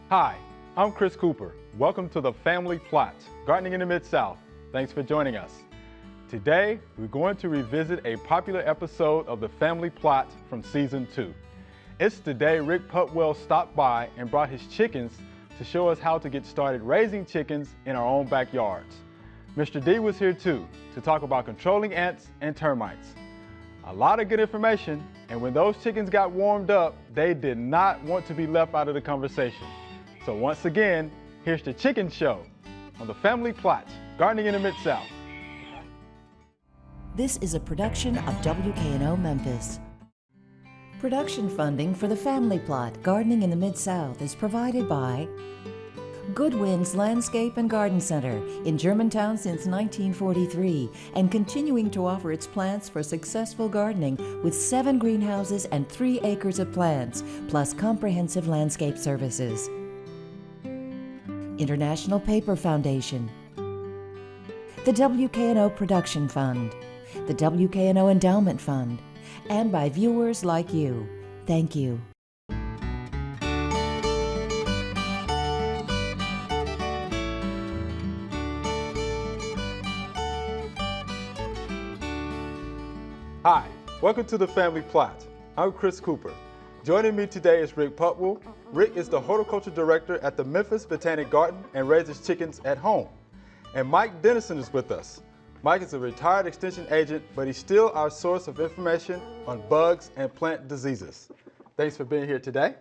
Hi, I'm Chris Cooper. Welcome to the Family Plot, Gardening in the Mid-South. Thanks for joining us. Today, we're going to revisit a popular episode of the Family Plot from Season 2. It's the day Rick Putwell stopped by and brought his chickens to show us how to get started raising chickens in our own backyards. Mr. D was here too to talk about controlling ants and termites. A lot of good information, and when those chickens got warmed up, they did not want to be left out of the conversation. So once again, here's the Chicken Show on the Family Plot, Gardening in the Mid-South. This is a production of WKNO Memphis. Production funding for the Family Plot, Gardening in the Mid-South is provided by Goodwin's Landscape and Garden Center in Germantown since 1943 and continuing to offer its plants for successful gardening with 7 greenhouses and 3 acres of plants, plus comprehensive landscape services. International Paper Foundation, the WKNO Production Fund, the WKNO Endowment Fund, and by viewers like you. Thank you. Hi, welcome to the Family Plot. I'm Chris Cooper. Joining me today is Rick Putwell. Rick is the horticulture director at the Memphis Botanic Garden and raises chickens at home. And Mike Dennison is with us. Mike is a retired extension agent, but he's still our source of information on bugs and plant diseases. Thanks for being here today.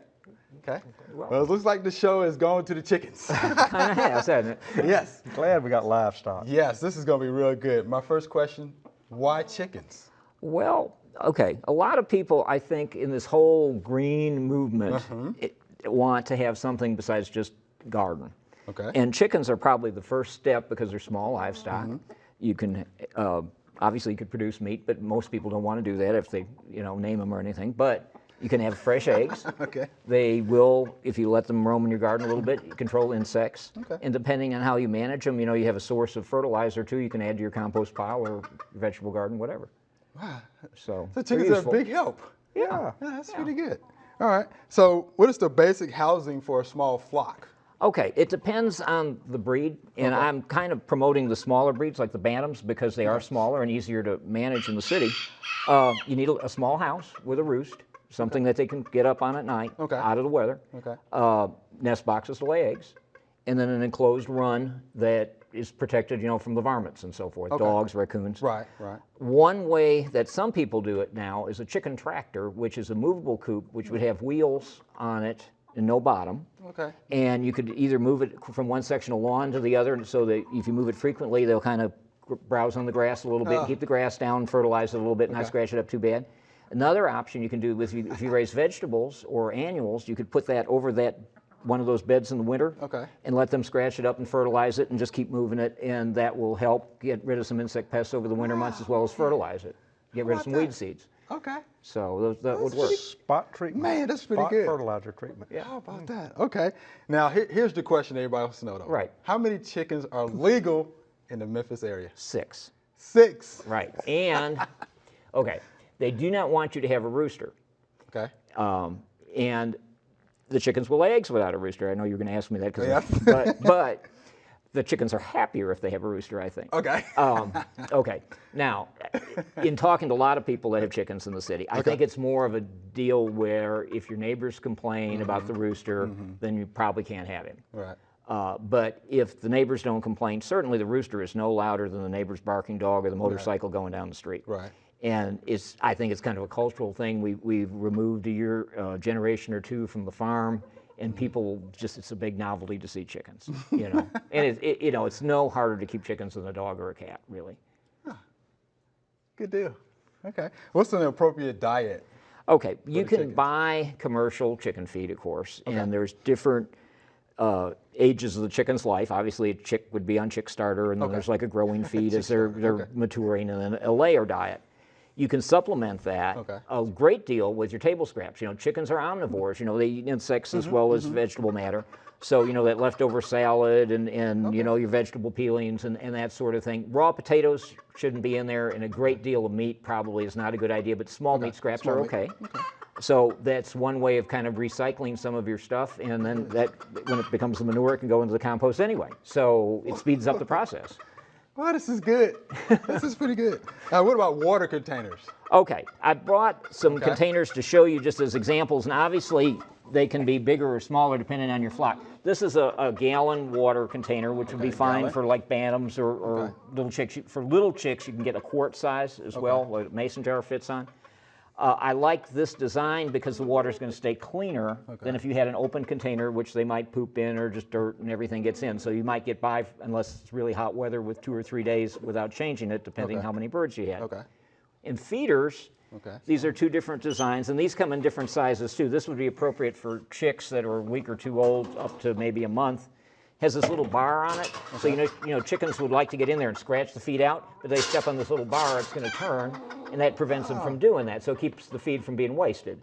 Okay. Well, it looks like the show is going to the chickens. Kind of has, hasn't it? Yes. Glad we got livestock. Yes, this is going to be real good. My first question, why chickens? Well, okay. A lot of people, I think, in this whole green movement want to have something besides just garden. Okay. And chickens are probably the first step because they're small livestock. You can, obviously you could produce meat, but most people don't want to do that if they, name them or anything. But you can have fresh eggs. Okay. They will, if you let them roam in your garden a little bit, control insects. Okay. And depending on how you manage them, you have a source of fertilizer too. You can add to your compost pile or vegetable garden, whatever. Wow. So The chickens are a big help. Yeah. Yeah, that's pretty good. All right. So what is the basic housing for a small flock? Okay, it depends on the breed, and I'm kind of promoting the smaller breeds like the Bantams because they are smaller and easier to manage in the city. You need a small house with a roost, something that they can get up on at night, out of the weather. Okay. Nest boxes to lay eggs, and then an enclosed run that is protected, from the varmints and so forth, dogs, raccoons. Right, right. One way that some people do it now is a chicken tractor, which is a movable coop, which would have wheels on it and no bottom. Okay. And you could either move it from one section of lawn to the other, so that if you move it frequently, they'll kind of browse on the grass a little bit, and keep the grass down, fertilize it a little bit, not scratch it up too bad. Another option you can do with if you raise vegetables or annuals, you could put that over one of those beds in the winter, and let them scratch it up and fertilize it, and just keep moving it, and that will help get rid of some insect pests over the winter months as well as fertilize it, get rid of some weed seeds. Okay. So that would work. Spot treatment. Man, that's pretty Spot good. fertilizer treatment. Yeah. How about that? Okay. Now, here's the question everybody wants to know, though. Right. How many chickens are legal in the Memphis area? 6. 6. Right. And, okay, they do not want you to have a rooster. Okay. And the chickens will lay eggs without a rooster. I know you're going to ask me that, Yeah. but the chickens are happier if they have a rooster, I think. Okay. Okay. Now, in talking to a lot of people that have chickens in the city, I think it's more of a deal where if your neighbors complain about the rooster, then you probably can't have him. Right. But if the neighbors don't complain, certainly the rooster is no louder than the neighbor's barking dog or the motorcycle going down the street. Right. And I think it's kind of a cultural thing. We've removed a generation or two from the farm, and people it's a big novelty to see chickens, And it's no harder to keep chickens than a dog or a cat, really. Good deal. Okay. What's an appropriate diet? Okay, you can chickens? buy commercial chicken feed, of course, and there's different ages of the chicken's life. Obviously, a chick would be on chick starter, and then there's like a growing feed as they're maturing, and then a layer diet. You can supplement that a great deal with your table scraps. Chickens are omnivores. They eat insects as well as vegetable matter. So, that leftover salad and your vegetable peelings and that sort of thing. Raw potatoes shouldn't be in there, and a great deal of meat probably is not a good idea, but small meat scraps are okay. So that's one way of kind of recycling some of your stuff, and then that, when it becomes the manure, it can go into the compost anyway. So it speeds up the process. Oh, this is good. This is pretty good. What about water containers? Okay, I brought some containers to show you just as examples, and obviously they can be bigger or smaller depending on your flock. This is a gallon water container, which would be fine for like bantams or little chicks. For little chicks, you can get a quart size as well, like a mason jar fits on. I like this design because the water is going to stay cleaner than if you had an open container, which they might poop in or just dirt and everything gets in. So you might get by, unless it's really hot weather, with 2 or 3 days without changing it, depending how many birds you had. In feeders, these are 2 different designs, and these come in different sizes too. This would be appropriate for chicks that are a week or 2 old, up to maybe a month. Has this little bar on it, so you know chickens would like to get in there and scratch the feed out, but they step on this little bar, it's going to turn, and that prevents them from doing that. So it keeps the feed from being wasted.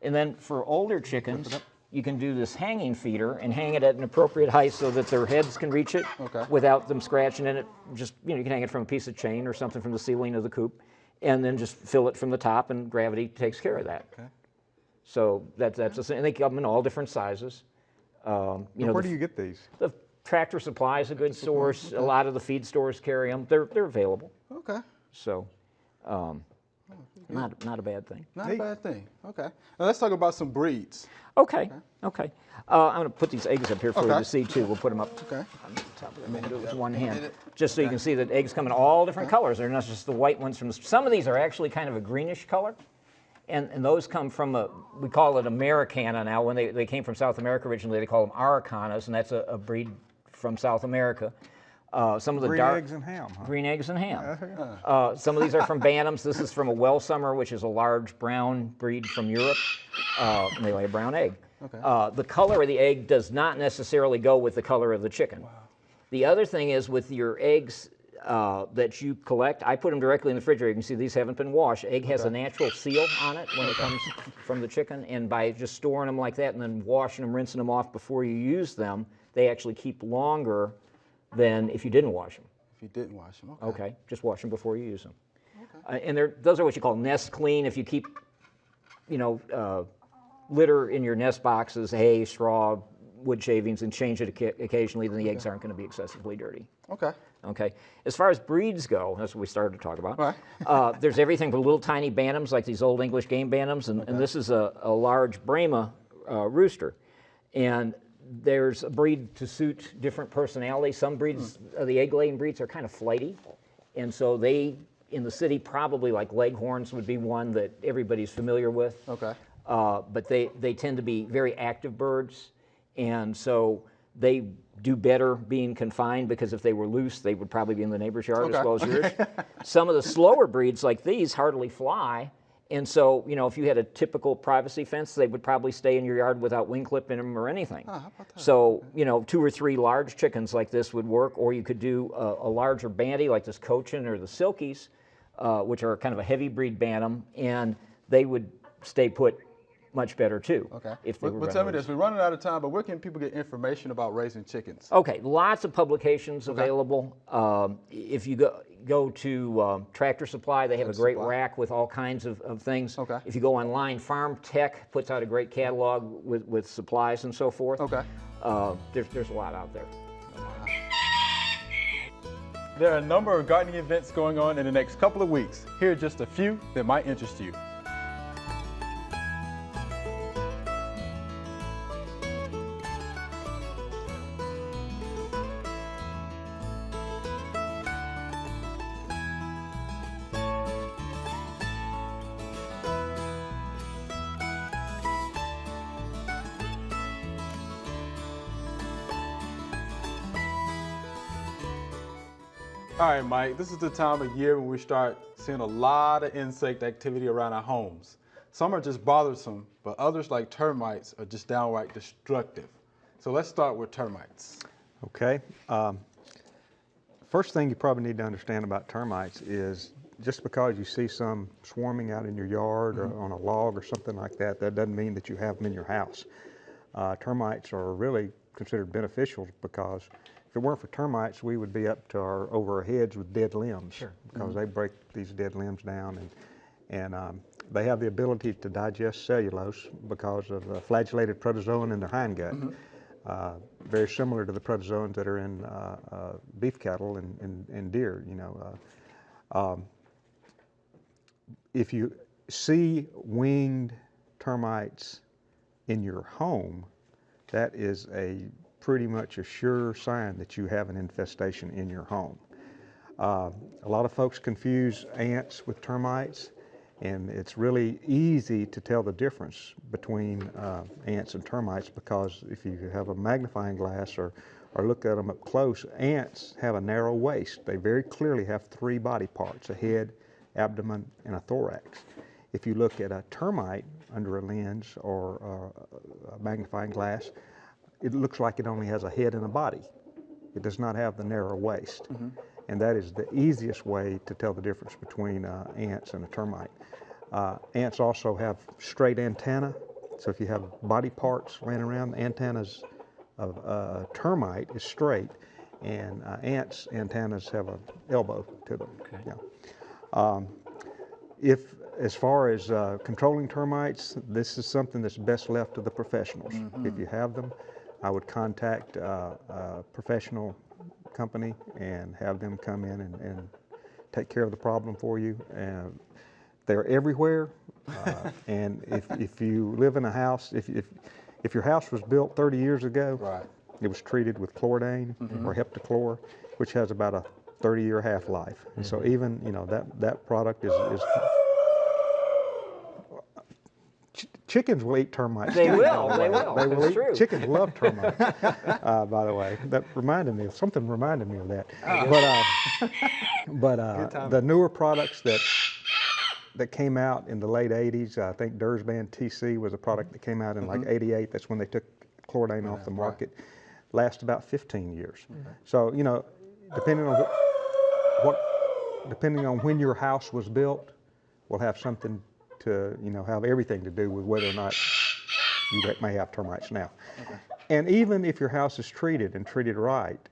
And then for older chickens, you can do this hanging feeder and hang it at an appropriate height so that their heads can reach it without them scratching in it. Just you can hang it from a piece of chain or something from the ceiling of the coop, and then just fill it from the top, and gravity takes care of that. So that's a thing. And they come in all different sizes. Where do you get these? The Tractor Supply is a good source. A lot of the feed stores carry them. They're available. So, not a bad thing. Not a bad thing. Okay. Now let's talk about some breeds. Okay. I'm going to put these eggs up here for you to see too. We'll put them up on the top of the window with one hand, just so you can see that eggs come in all different colors. They're not just the white ones from some of these are actually kind of a greenish color. And those come from we call it Americana now. When they came from South America originally, they call them Aracanas, and that's a breed from South America. Some of the green eggs and ham. Huh? Green eggs and ham. Some of these are from Bantams. This is from a Welsummer, which is a large brown breed from Europe. And they lay a brown egg. The color of the egg does not necessarily go with the color of the chicken. The other thing is with your eggs that you collect, I put them directly in the refrigerator. You can see these haven't been washed. Egg has a natural seal on it when it comes from the chicken, and by just storing them like that and then washing them, rinsing them off before you use them, they actually keep longer than if you didn't wash them. If you didn't wash them, okay. Just wash them before you use them. And those are what you call nest clean. If you keep, litter in your nest boxes, hay, straw, wood shavings, and change it occasionally, then the eggs aren't going to be excessively dirty. Okay. As far as breeds go, that's what we started to talk about. There's everything from little tiny bantams, like these old English game bantams, and this is a large Brahma rooster. And there's a breed to suit different personalities. Some breeds, the egg-laying breeds, are kind of flighty, and so they, in the city, probably like Leghorns would be one that everybody's familiar with. But they tend to be very active birds, and so they do better being confined, because if they were loose, they would probably be in the neighbor's yard as well as yours. Some of the slower breeds like these hardly fly, and so if you had a typical privacy fence, they would probably stay in your yard without wing clipping them or anything. How about that? So 2 or 3 large chickens like this would work, or you could do a larger banty like this Cochin or the Silkies, which are kind of a heavy breed bantam, and they would stay put much better too. If they were tell me this, we're running out of time, but where can people get information about raising chickens? Okay, lots of publications available. If you go to Tractor Supply, they have a great rack with all kinds of things. If you go online, Farm Tech puts out a great catalog with supplies and so forth. There's a lot out there. There are a number of gardening events going on in the next couple of weeks. Here are just a few that might interest you. All right, Mike, this is the time of year when we start seeing a lot of insect activity around our homes. Some are just bothersome, but others, like termites, are just downright destructive. So let's start with termites. Okay. First thing you probably need to understand about termites is just because you see some swarming out in your yard or on a log or something like that, that doesn't mean that you have them in your house. Termites are really considered beneficial, because if it weren't for termites, we would be up to over our heads with dead limbs, because they break these dead limbs down And they have the ability to digest cellulose because of flagellated protozoan in their hindgut. Very similar to the protozoans that are in beef cattle and deer. If you see winged termites in your home, that is pretty much a sure sign that you have an infestation in your home. A lot of folks confuse ants with termites, and it's really easy to tell the difference between ants and termites, because if you have a magnifying glass or look at them up close, ants have a narrow waist. They very clearly have 3 body parts: a head, abdomen, and a thorax. If you look at a termite under a lens or a magnifying glass, it looks like it only has a head and a body. It does not have the narrow waist. And that is the easiest way to tell the difference between ants and a termite. Ants also have straight antennae. So if you have body parts laying around, the antennas of a termite is straight, and ants' antennas have an elbow to them. Okay. Yeah. As far as controlling termites, this is something that's best left to the professionals. If you have them, I would contact a professional company and have them come in and take care of the problem for you. And they're everywhere. And if you live in a house, if your house was built 30 years ago, Right. it was treated with chloridane or heptachlor, which has about a 30-year half-life. And so even that product is chickens will eat termites. They too, will, by the they way. will. They will That's eat. true. Chickens love termites. By the way, something reminded me of that. But the newer products that came out in the late 80s, I think Dursban TC was a product that came out in like '88. That's when they took chloridane off the market. Last about 15 years. So depending on when your house was built, will have something to have everything to do with whether or not you may have termites now. And even if your house is treated right,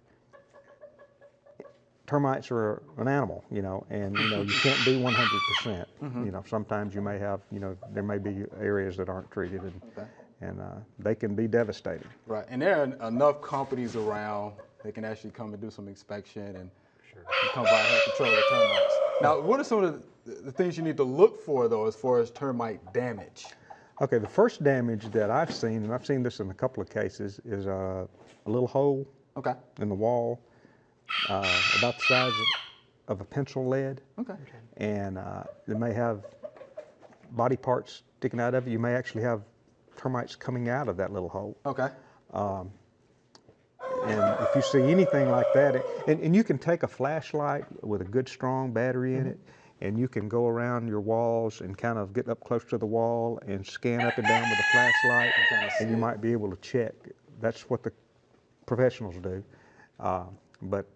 termites are an animal, and you can't be 100%. Sometimes you may have, there may be areas that aren't treated, and they can be devastating. Right, and there are enough companies around that can actually come and do some inspection and come by and help control the termites. Now, what are some of the things you need to look for, though, as far as termite damage? Okay, the first damage that I've seen, and I've seen this in a couple of cases, is a little hole in the wall about the size of a pencil lead. And it may have body parts sticking out of it. You may actually have termites coming out of that little hole. And if you see anything like that, and you can take a flashlight with a good strong battery in it, and you can go around your walls and kind of get up close to the wall and scan up and down with a flashlight, and you might be able to check. That's what the professionals do. But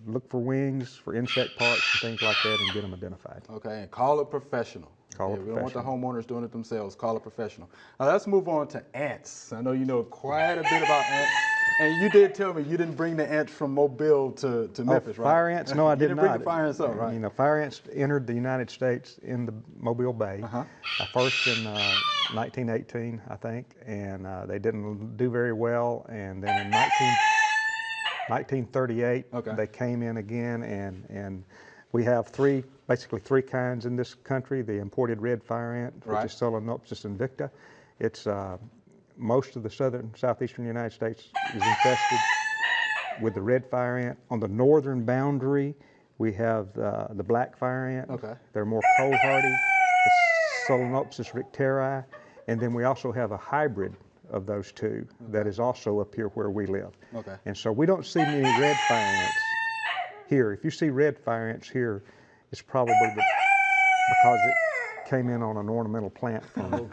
look for wings, for insect parts and things like that, and get them identified. Okay, and call a professional. Call a We don't want the professional. homeowners doing it themselves. Call a professional. Now let's move on to ants. I know you know quite a bit about ants. And you did tell me you didn't bring the ants from Mobile to Memphis, right? Fire ants? No, I You did didn't not. bring the fire ants up, right? Fire ants entered the United States in the Mobile Bay, first in 1918, I think, and they didn't do very well. And then in 1938, they came in again, and we have basically three kinds in this country. The imported red fire ant, which is Solenopsis invicta. It's most of the southeastern United States is infested with the red fire ant. On the northern boundary, we have the black fire ant. They're more cold hardy. It's Solenopsis ricteri. And then we also have a hybrid of those two that is also up here where we live. And so we don't see many red fire ants here. If you see red fire ants here, it's probably because it came in on an ornamental plant from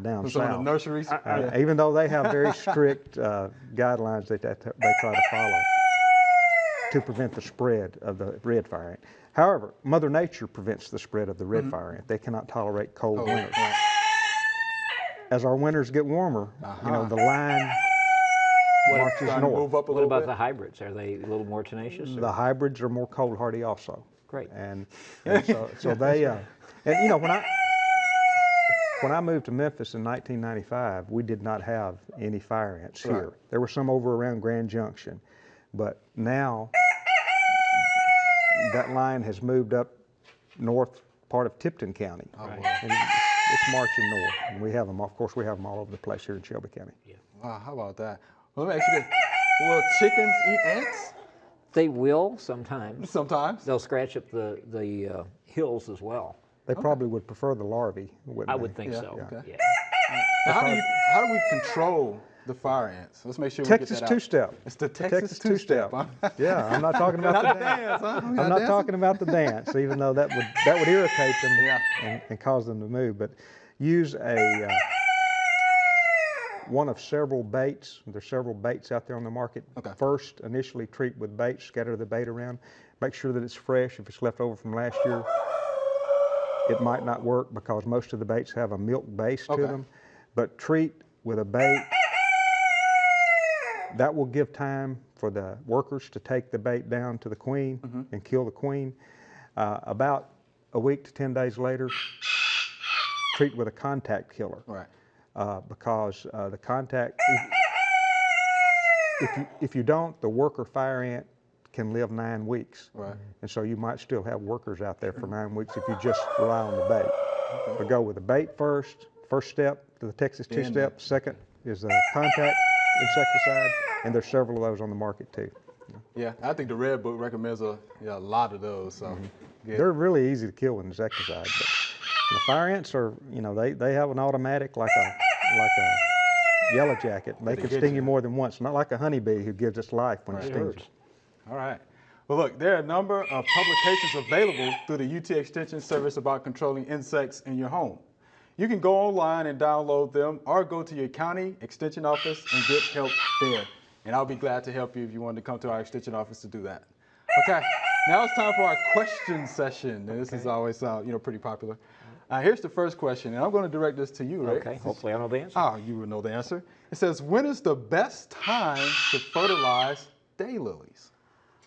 down Some of the south. nurseries. Even though they have very strict guidelines that they try to follow to prevent the spread of the red fire ant. However, Mother Nature prevents the spread of the red fire ant. They cannot tolerate cold winters. As our winters get warmer, the line marches north. Move up a What little about bit? the hybrids? Are they a little more tenacious? The hybrids are more cold hardy also. Great. And so they, and you know, when I moved to Memphis in 1995, we did not have any fire ants here. Right. There were some over around Grand Junction, but now that line has moved up north part of Tipton County. Oh, Right. wow. And it's marching north, and we have them. Of course, we have them all over the place here in Shelby County. Wow, how about that? Well, let me ask you this. Will chickens eat ants? They will sometimes. Sometimes. They'll scratch up the hills as well. They probably would prefer the larvae, wouldn't I they? would think Yeah, so. okay. Yeah. Now, how do we control the fire ants? Let's make sure we Texas get that two-step. out. It's the The Texas two-step. Huh? Yeah, I'm not talking about Not the the dance. dance, huh? We I'm not not dancing? talking about the dance, even though that would irritate them Yeah. and cause them to move. But use one of several baits. There's several baits out there on the market. Okay. First, initially treat with bait, scatter the bait around. Make sure that it's fresh. If it's left over from last year, it might not work because most of the baits have a milk base to Okay. them. But treat with a bait. That will give time for the workers to take the bait down to the queen and kill the queen. About a week to 10 days later, treat with a contact killer. Right. Because the contact, if you don't, the worker fire ant can live 9 weeks. Right. And so you might still have workers out there for 9 weeks if you just rely on the bait. But go with the bait first step to the Texas Then two-step. Second is the contact insecticide, and there's several of those on the market too. Yeah, I think the Red Book recommends a lot of those. So good. They're really easy to kill with insecticide. But the fire ants are, they have an automatic like a yellow jacket. They can get sting you. you more than once. Not like a honeybee who gives its life when it Right. stings you. All right. Well, look, there are a number of publications available through the UT Extension Service about controlling insects in your home. You can go online and download them or go to your county extension office and get help there. And I'll be glad to help you if you want to come to our extension office to do that. Okay, now it's time for our question session. And this is always pretty popular. Here's the first question, and I'm going to direct this to you, Rick. Okay, hopefully I know the answer. Oh, you will know the answer. It says, when is the best time to fertilize daylilies?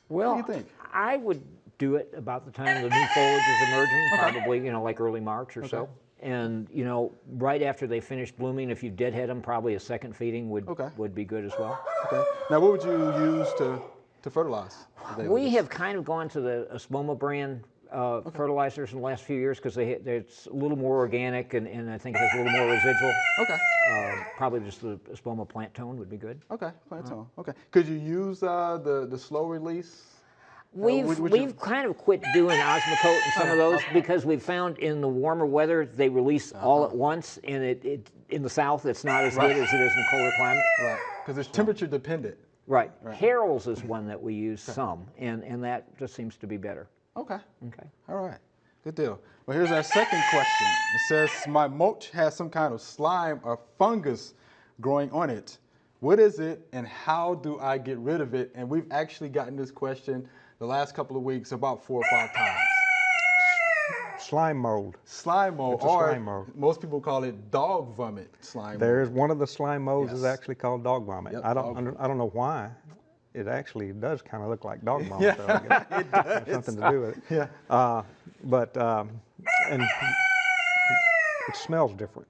Well, do you think? I would do it about the time the new foliage is emerging, probably, like early March or so. And, right after they finish blooming, if you deadhead them, probably a second feeding would be good as well. Okay. Now, what would you use to fertilize the daylilies? We have kind of gone to the Espoma brand fertilizers in the last few years because it's a little more organic and I think it has a little more residual. Okay. Probably just the Espoma plant tone would be good. Okay. Plant-tone. Okay. Could you use the slow release? We've kind of quit doing Osmocote and some of those because we've found in the warmer weather they release all at once, and it in the south it's not as good as it is in colder climate. Right. Because it's temperature dependent. Right. Harold's is one that we use some, and that just seems to be better. Okay. Okay. All right. Good deal. Well, here's our second question. It says, my mulch has some kind of slime or fungus growing on it. What is it and how do I get rid of it? And we've actually gotten this question the last couple of weeks about 4 or 5 times. Slime mold. Slime mold, It's a or slime mold. most people call it dog vomit slime There's mold. one of the slime molds is Yes. actually called dog vomit. Yep, I dog don't know why. It actually does kind of look like dog vomit. Though, I guess. It does. There's something to do with it. Yeah. And it smells different.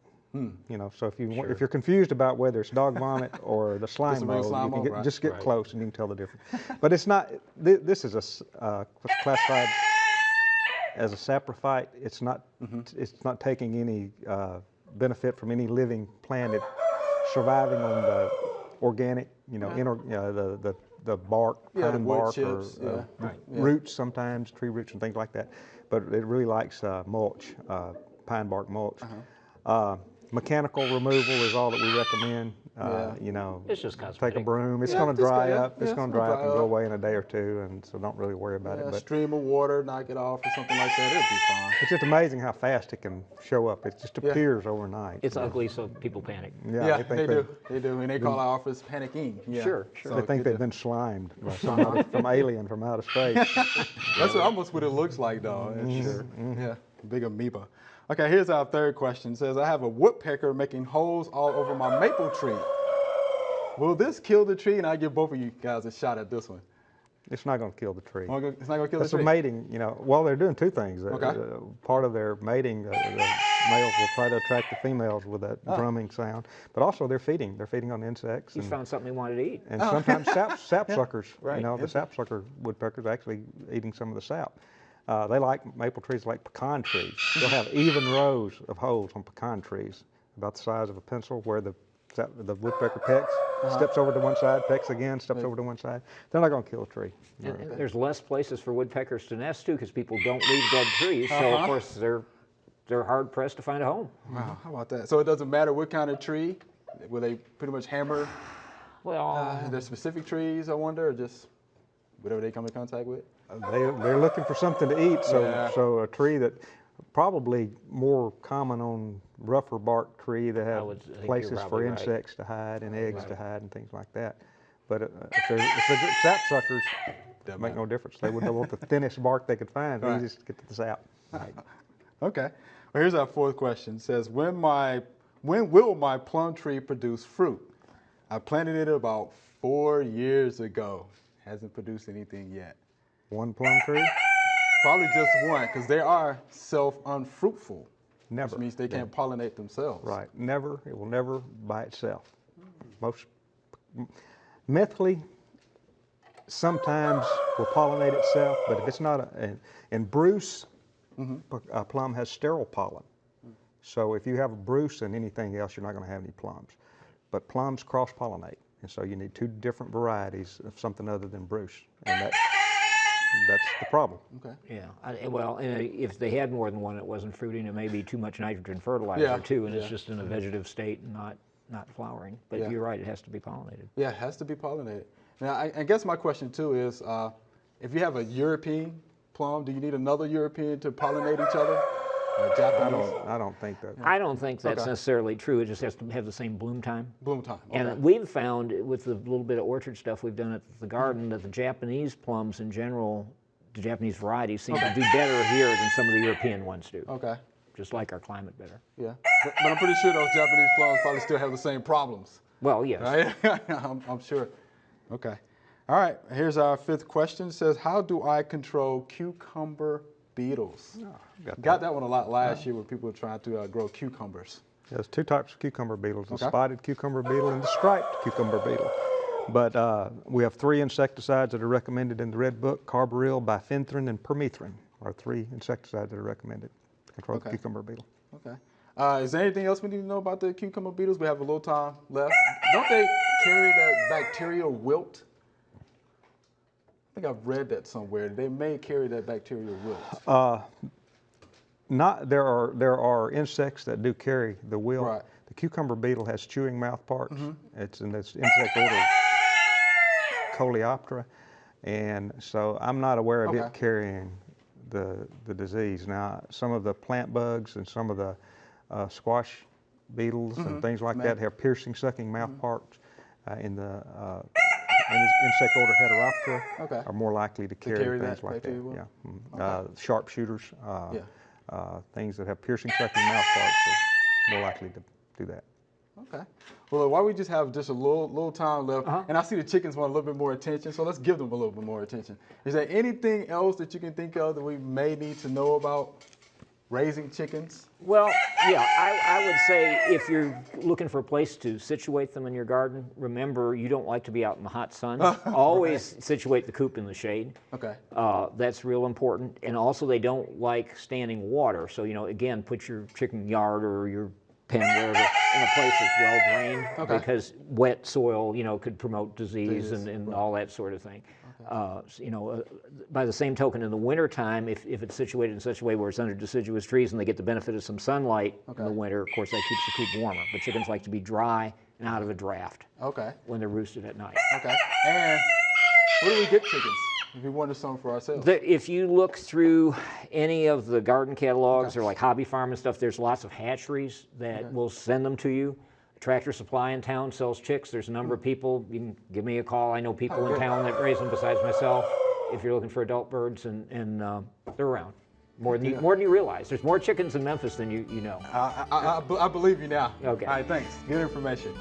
So if you're confused about whether it's dog vomit or the slime Just a regular mold, slime you can mold, right? just get close and you can tell the difference. But it's not. This is classified as a saprophyte. It's not. It's not taking any benefit from any living plant. It's surviving on the organic, the bark, Yeah, the pine wood bark, chips, or yeah. roots sometimes, tree roots and things like that. But it really likes mulch, pine bark mulch. Mechanical removal is all that we recommend. It's just take a cosmetic. broom. It's Yeah, going to just dry go- yeah, up. It's yeah, going it's to gonna dry up and dry go up. away in a day or two, and so don't really worry about A it. But stream of water, knock it off or something like that, it'll be fine. it's just amazing how fast it can show up. It just appears overnight. It's ugly, so people panic. Yeah, they they think do. And they call our office panicking. Yeah. Sure. So They think good they've been slimed by somebody from alien from outer space. That's almost what it looks like, though. Sure. Yeah, big amoeba. Okay, here's our third question. It says, I have a woodpecker making holes all over my maple tree. Will this kill the tree? And I'll give both of you guys a shot at this one. It's not going to kill the tree. It's not going to kill It's the a tree? mating, well, they're doing two things. Okay. Part of their mating, the males will try to attract the females with that drumming sound, but also they're feeding. They're feeding on insects. He's found something he wanted to eat. And sometimes sapsuckers, Right. the sapsucker woodpeckers are actually eating some of the sap. They like maple trees like pecan trees. They'll have even rows of holes on pecan trees, about the size of a pencil, where the woodpecker pecks, steps over to one side, pecks again, steps over to one side. They're not going to kill a tree. And there's less places for woodpeckers to nest too, because people don't leave dead trees. So of course they're hard pressed to find a home. Wow, how about that? So it doesn't matter what kind of tree? Will they pretty much hammer Well, their specific trees, I wonder, or just whatever they come in contact with? They're looking for something to eat, so Yeah. so a tree that probably more common on rougher bark tree that have would think you're places for probably right. insects to hide and eggs to hide and things like that. But if they're sapsuckers, Doesn't make matter. no difference. They would want the thinnest bark they could find, Right. easiest to get to the sap. Okay. Well, here's our fourth question. It says, when will my plum tree produce fruit? I planted it about 4 years ago. Hasn't produced anything yet. One plum tree? Probably just one, because they are self-unfruitful. Never. Which means they can't pollinate themselves. Right. Never. It will never by itself. Most mentally sometimes will pollinate itself, but if it's not and Bruce plum has sterile pollen. So if you have a Bruce and anything else, you're not going to have any plums. But plums cross-pollinate, and so you need two different varieties of something other than Bruce, and that's the problem. Okay. yeah. Well, and if they had more than one, it wasn't fruiting. It may be too much nitrogen fertilizer Yeah, too, and it's yeah. just in a vegetative state and not flowering. But Yeah. you're right; it has to be pollinated. Yeah, it has to be pollinated. Now, I guess my question too is, if you have a European plum, do you need another European to pollinate each other? Or Japanese? I don't think that. I don't think that's Okay. necessarily true. It just has to have the same bloom time. Bloom time. Okay. And we've found with the little bit of orchard stuff we've done at the garden that the Japanese plums in general, the Japanese varieties seem to do better here than some of the European ones do. Okay. Just like our climate better. Yeah. But I'm pretty sure those Japanese plums probably still have the same problems. Well, yes. Right? I'm sure. Okay. All right. Here's our fifth question. It says, how do I control cucumber beetles? Got that one a lot last year when people were trying to grow cucumbers. There's two types of cucumber beetles, the Okay. spotted cucumber beetle and the striped cucumber beetle. But we have 3 insecticides that are recommended in the Red Book: carbaryl, bifenthrin, and permethrin are 3 insecticides that are recommended to control the Okay. cucumber beetle. Okay. Is there anything else we need to know about the cucumber beetles? We have a little time left. Don't they carry that bacterial wilt? I think I've read that somewhere. They may carry that bacterial wilt. There are insects that do carry the wilt. Right. The cucumber beetle has chewing mouth parts. It's in this insect order Coleoptera, and so I'm not aware of Okay. it carrying the disease. Now, some of the plant bugs and some of the squash beetles and things like that have piercing, sucking mouth parts. In the insect order Heteroptera Okay. are more likely to carry carry things that like that. bacterial wilt? Yeah. Sharpshooters, Yeah. things that have piercing, sucking mouth parts are more likely to do that. Okay. Well, why don't we just have just a little time left, and I see the chickens want a little bit more attention, so let's give them a little bit more attention. Is there anything else that you can think of that we may need to know about raising chickens? Well, yeah, I would say if you're looking for a place to situate them in your garden, remember you don't like to be out in the hot sun. Always situate the coop in the shade. Okay. That's real important. And also they don't like standing water. So, again, put your chicken yard or your pen, wherever, in a place that's well drained. Okay. Because wet soil, could promote disease and all that sort of thing. By the same token, in the wintertime, if it's situated in such a way where it's under deciduous trees and they get the benefit of some sunlight in the winter, of course, that keeps the coop warmer. But chickens like to be dry and out of a draft Okay. when they're roosted at night. Okay. And where do we get chickens if we wanted some for ourselves? If you look through any of the garden catalogs or like Hobby Farm and stuff, there's lots of hatcheries that will send them to you. Tractor Supply in town sells chicks. There's a number of people. You can give me a call. I know people in town that raise them besides myself. If you're looking for adult birds, and they're around more than you realize. There's more chickens in Memphis than you know. I believe you now. Okay. All right, thanks. Good information.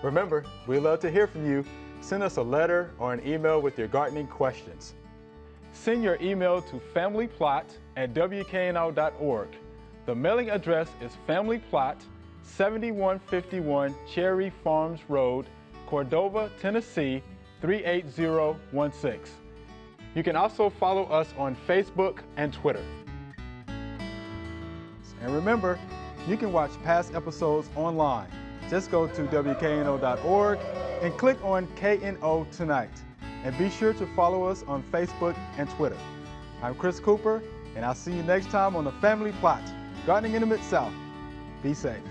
Remember, we love to hear from you. send us a letter or an email with your gardening questions. Send your email to familyplot@wkno.org. The mailing address is Family Plot, 7151 Cherry Farms Road, Cordova, Tennessee, 38016. You can also follow us on Facebook and Twitter. And remember, you can watch past episodes online. Just go to WKNO.org and click on KNO Tonight. And be sure to follow us on Facebook and Twitter. I'm Chris Cooper, and I'll see you next time on The Family Plot, Gardening in the Mid-South. Be safe.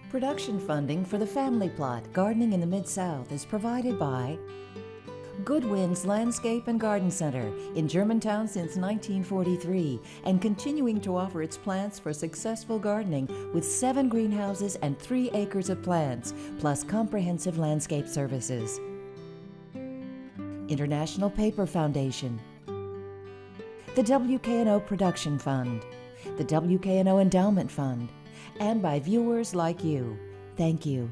Production funding for The Family Plot, Gardening in the Mid-South is provided by Good Winds Landscape and Garden Center in Germantown since 1943 and continuing to offer its plants for successful gardening with 7 greenhouses and 3 acres of plants, plus comprehensive landscape services. International Paper Foundation, the WKNO Production Fund, the WKNO Endowment Fund, and by viewers like you. Thank you.